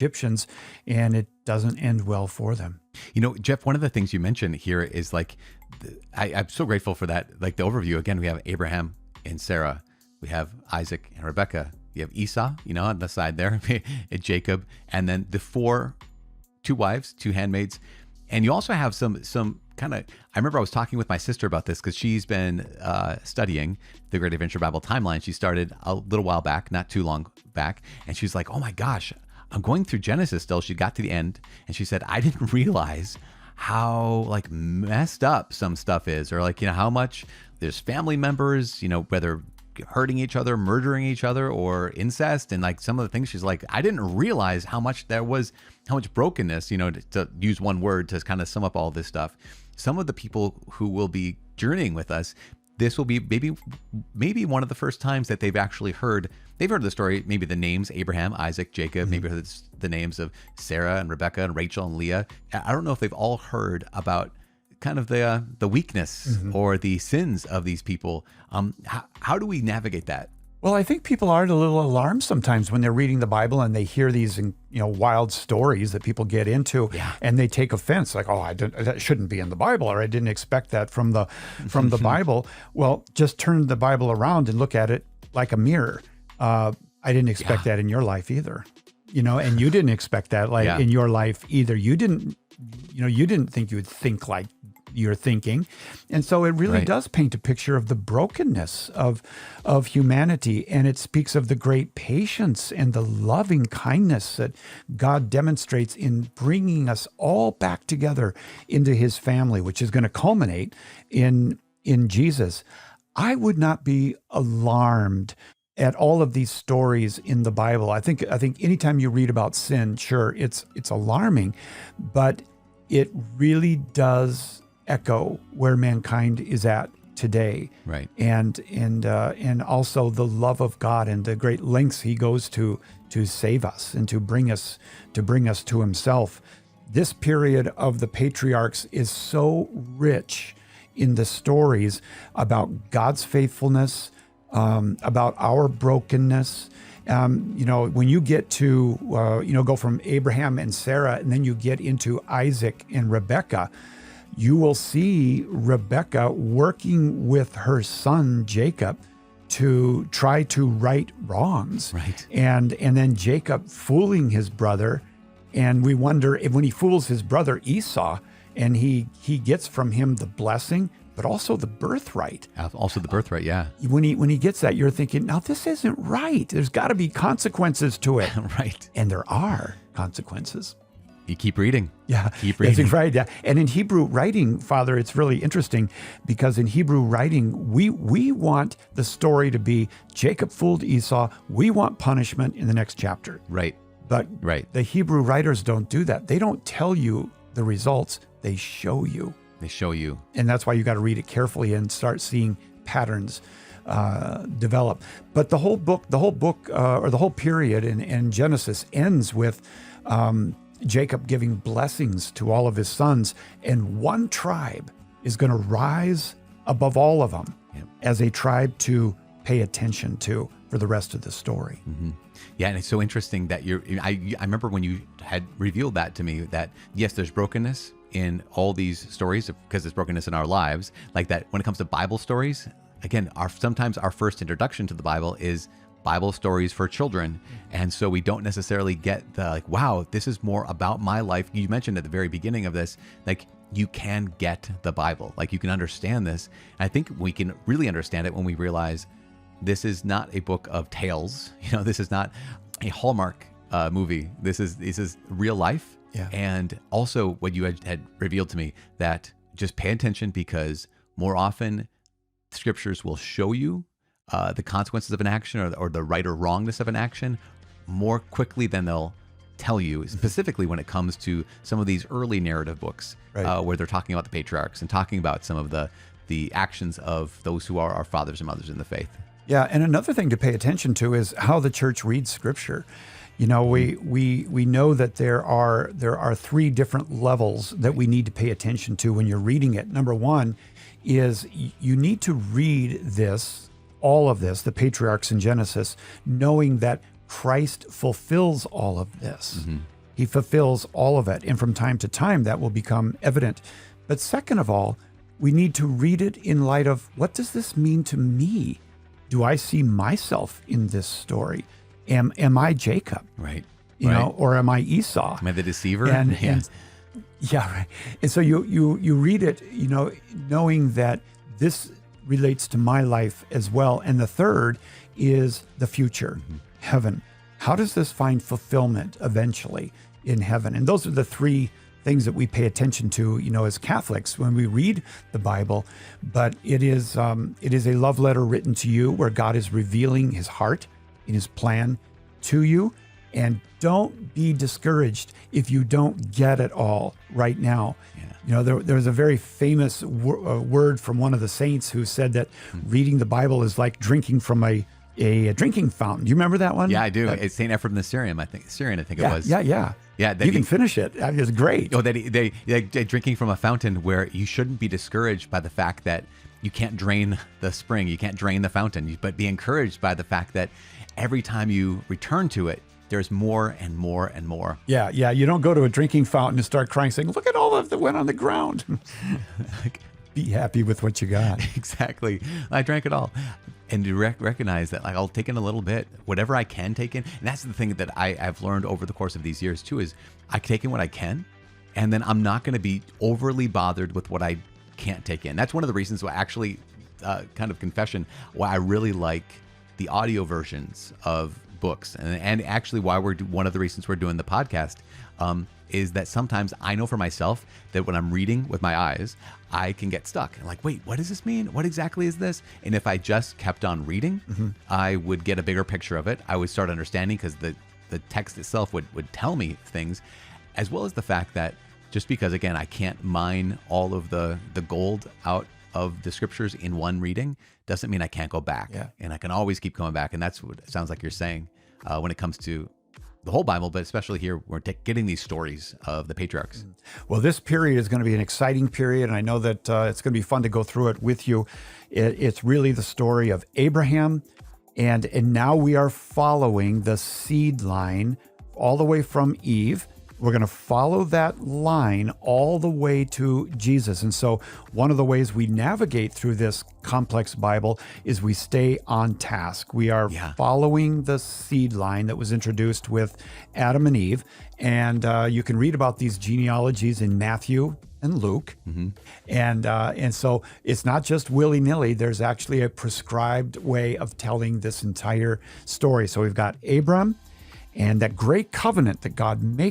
Egyptians, and it doesn't end well for them. You know, Jeff, one of the things you mentioned here is like, I'm so grateful for that. Like the overview, again, we have Abraham and Sarah, we have Isaac and Rebecca, you have Esau, you know, on the side there, Jacob, and then the two wives, two handmaids. And you also have some kind of, I remember I was talking with my sister about this because she's been studying the Great Adventure Bible Timeline. She started a little while back, not too long back. And she's like, oh my gosh, I'm going through Genesis still. She got to the end and she said, I didn't realize how like messed up some stuff is, or like, you know, how much there's family members, you know, whether hurting each other, murdering each other, or incest. And like some of the things she's like, I didn't realize how much brokenness, you know, to use one word to kind of sum up all this stuff. Some of the people who will be journeying with us, this will be maybe one of the first times that they've heard the story, maybe the names Abraham, Isaac, Jacob, maybe heard the names of Sarah and Rebecca and Rachel and Leah. I don't know if they've all heard about kind of the weakness or the sins of these people. How do we navigate that? Well, I think people are a little alarmed sometimes when they're reading the Bible and they hear these, wild stories that people get into, and they take offense, like, "Oh, that shouldn't be in the Bible," or "I didn't expect that from the Bible." Well, just turn the Bible around and look at it like a mirror. I didn't expect that in your life either, and you didn't expect that in your life either. You didn't think you would think like you're thinking. And so it really does paint a picture of the brokenness of humanity. And it speaks of the great patience and the loving kindness that God demonstrates in bringing us all back together into his family, which is going to culminate in Jesus. I would not be alarmed at all of these stories in the Bible. I think anytime you read about sin, sure, it's alarming, but it really does echo where mankind is at today, right? And also the love of God and the great lengths he goes to save us and to bring us to himself. This period of the patriarchs is so rich in the stories about God's faithfulness, about our brokenness. When you get to go from Abraham and Sarah, and then you get into Isaac and Rebecca, you will see Rebecca working with her son Jacob to try to right wrongs. Right. And then Jacob fooling his brother. And we wonder if when he fools his brother Esau, and he gets from him the blessing, but also the birthright. Also the birthright, yeah. When he gets that, you're thinking, now this isn't right. There's got to be consequences to it. Right. And there are consequences. You keep reading. Yeah. Keep reading. That's right. Yeah. And in Hebrew writing, Father, it's really interesting because in Hebrew writing, we want the story to be Jacob fooled Esau. We want punishment in the next chapter. Right. But the Hebrew writers don't do that. They don't tell you the results. They show you. They show you. And that's why you got to read it carefully and start seeing patterns develop. But the whole book, or the whole period in Genesis ends with Jacob giving blessings to all of his sons, and one tribe is going to rise above all of them as a tribe to pay attention to for the rest of the story. Mm-hmm. Yeah, and it's so interesting that I remember when you had revealed that to me, that yes, there's brokenness in all these stories because there's brokenness in our lives. Like that when it comes to Bible stories, again, sometimes our first introduction to the Bible is Bible stories for children. And so we don't necessarily get the like, wow, this is more about my life. You mentioned at the very beginning of this, like you can get the Bible, like you can understand this. And I think we can really understand it when we realize this is not a book of tales. This is not a Hallmark movie. This is real life. Yeah. And also what you had revealed to me, that just pay attention, because more often scriptures will show you the consequences of an action or the right or wrongness of an action more quickly than they'll tell you, specifically when it comes to some of these early narrative books, where they're talking about the patriarchs and talking about some of the actions of those who are our fathers and mothers in the faith. Yeah, and another thing to pay attention to is how the church reads Scripture. We know that there are three different levels that we need to pay attention to when you're reading it. Number one is you need to read all of this, the patriarchs in Genesis, knowing that Christ fulfills all of this. He fulfills all of it. And from time to time, that will become evident. But second of all, we need to read it in light of, what does this mean to me? Do I see myself in this story? Am I Jacob? Right. You know, or am I Esau? Am I the deceiver? And Yeah. right. And so you read it, you know, knowing that this relates to my life as well. And the third is the future, heaven. How does this find fulfillment eventually in heaven? And those are the three things that we pay attention to, you know, as Catholics when we read the Bible. But it is a love letter written to you where God is revealing his heart in his plan to you. And don't be discouraged if you don't get it all right now. Yeah. You know, there was a very famous word from one of the saints who said that reading the Bible is like drinking from a drinking fountain. Do you remember that one? Yeah, I do. It's St. Ephraim the Syrian, I think it was. Yeah. You can finish it. It's great. Oh, they drinking from a fountain where you shouldn't be discouraged by the fact that you can't drain the spring, you can't drain the fountain, but be encouraged by the fact that every time you return to it, there's more and more and more. Yeah. You don't go to a drinking fountain and start crying, saying, "Look at all of that went on the ground." Be happy with what you got. Exactly. I drank it all. And to recognize that, like, I'll take in a little bit, whatever I can take in. And that's the thing that I've learned over the course of these years too, is I take in what I can, and then I'm not going to be overly bothered with what I can't take in. That's one of the reasons why, actually, kind of confession, why I really like the audio versions of books, and actually why one of the reasons we're doing the podcast is that sometimes I know for myself that when I'm reading with my eyes, I can get stuck. I'm like, wait, what does this mean? What exactly is this? And if I just kept on reading, I would get a bigger picture of it. I would start understanding, because the text itself would tell me things, as well as the fact that just because, again, I can't mine all of the gold out of the scriptures in one reading doesn't mean I can't go back. Yeah. And I can always keep going back. And that's what it sounds like you're saying when it comes to the whole Bible, but especially here, we're getting these stories of the patriarchs. Well, this period is going to be an exciting period, and I know that it's going to be fun to go through it with you. It's really the story of Abraham, and now we are following the seed line all the way from Eve. We're going to follow that line all the way to Jesus. And so one of the ways we navigate through this complex Bible is we stay on task. We are following the seed line that was introduced with Adam and Eve. And you can read about these genealogies in Matthew and Luke. And so it's not just willy-nilly. There's actually a prescribed way of telling this entire story. So we've got Abram and that great covenant that God makes